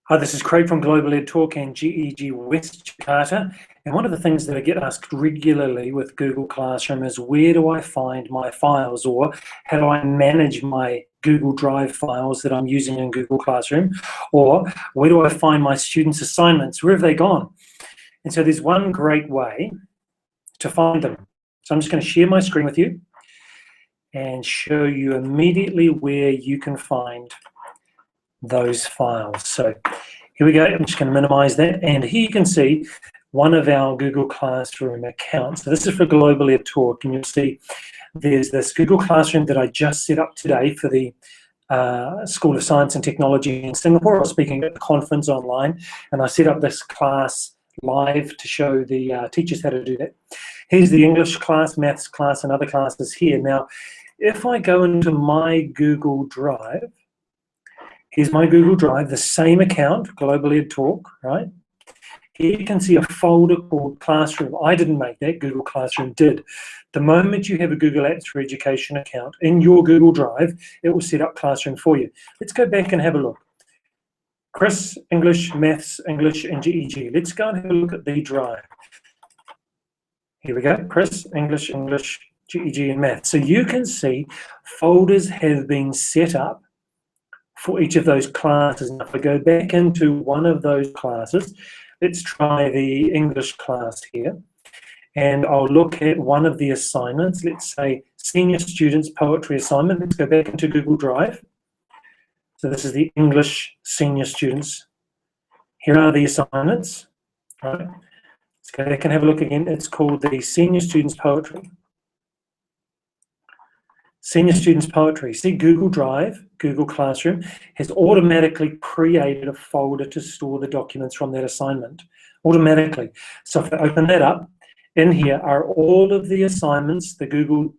Hi, this is Craig from Global Ed Talk and GEG West Jakarta. And one of the things that I get asked regularly with Google Classroom is, where do I find my files, or how do I manage my Google Drive files that I'm using in Google Classroom, or where do I find my students' assignments? Where have they gone? And so there's one great way to find them. So I'm just going to share my screen with you and show you immediately where you can find those files. So here we go. I'm just going to minimize that, and here you can see one of our Google Classroom accounts. So this is for Global Ed Talk, and you'll see there's this Google Classroom that I just set up today for the School of Science and Technology in Singapore. I was speaking at the conference online, and I set up this class live to show the teachers how to do that. Here's the English class, maths class, and other classes here. Now, if I go into my Google Drive, here's my Google Drive, the same account, Global Ed Talk, right? Here you can see a folder called Classroom. I didn't make that, Google Classroom did. The moment you have a Google Apps for Education account in your Google Drive, it will set up Classroom for you. Let's go back and have a look. Chris, English, Maths, English, and GEG. Let's go and have a look at the drive. Here we go, Chris, English, English, GEG, and Maths. So you can see folders have been set up for each of those classes. Now, if I go back into one of those classes, let's try the English class here, and I'll look at one of the assignments. Let's say Senior Students Poetry Assignment. Let's go back into Google Drive. So this is the English Senior Students. Here are the assignments. All right. Let's go back and have a look again. It's called the Senior Students Poetry. Senior Students Poetry. See, Google Drive, Google Classroom has automatically created a folder to store the documents from that assignment, automatically. So if I open that up, in here are all of the assignments, the Google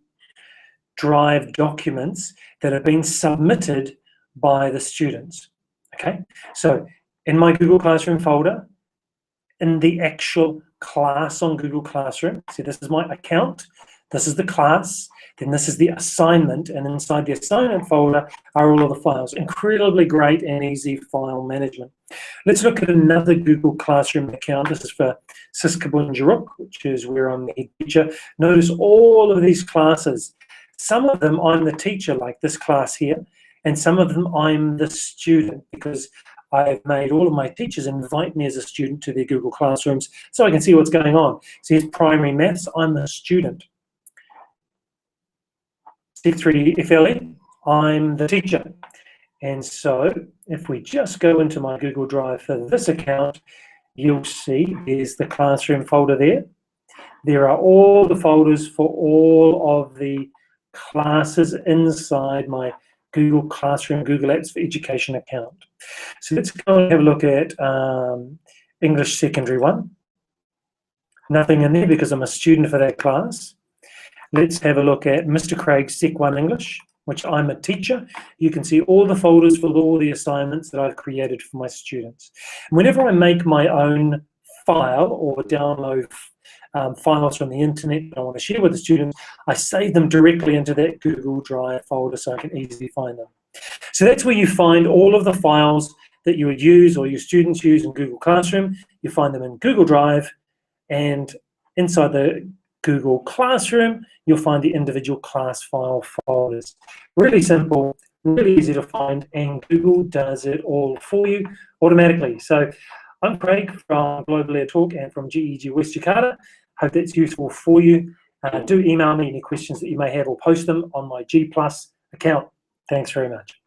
Drive documents that have been submitted by the students, okay? So in my Google Classroom folder, in the actual class on Google Classroom, see, this is my account, this is the class, then this is the assignment, and inside the assignment folder are all of the files. Incredibly great and easy file management. Let's look at another Google Classroom account. This is for Siskabunjaruk, which is where I'm the head teacher. Notice all of these classes. Some of them I'm the teacher, like this class here, and some of them I'm the student, because I've made all of my teachers invite me as a student to their Google Classrooms so I can see what's going on. So here's primary maths, I'm the student. Step 3 FLE, I'm the teacher. And so if we just go into my Google Drive for this account, you'll see there's the classroom folder there. There are all the folders for all of the classes inside my Google Classroom, Google Apps for Education account. So let's go and have a look at English Secondary 1. Nothing in there because I'm a student for that class. Let's have a look at Mr. Craig's Sec 1 English, which I'm a teacher. You can see all the folders for all the assignments that I've created for my students. And whenever I make my own file or download files from the internet that I want to share with the students, I save them directly into that Google Drive folder so I can easily find them. So that's where you find all of the files that you would use or your students use in Google Classroom. You find them in Google Drive, and inside the Google Classroom, you'll find the individual class file folders. Really simple, really easy to find, and Google does it all for you automatically. So I'm Craig from Global Ed Talk and from GEG West Jakarta. Hope that's useful for you. Do email me any questions that you may have or post them on my G Plus account. Thanks very much.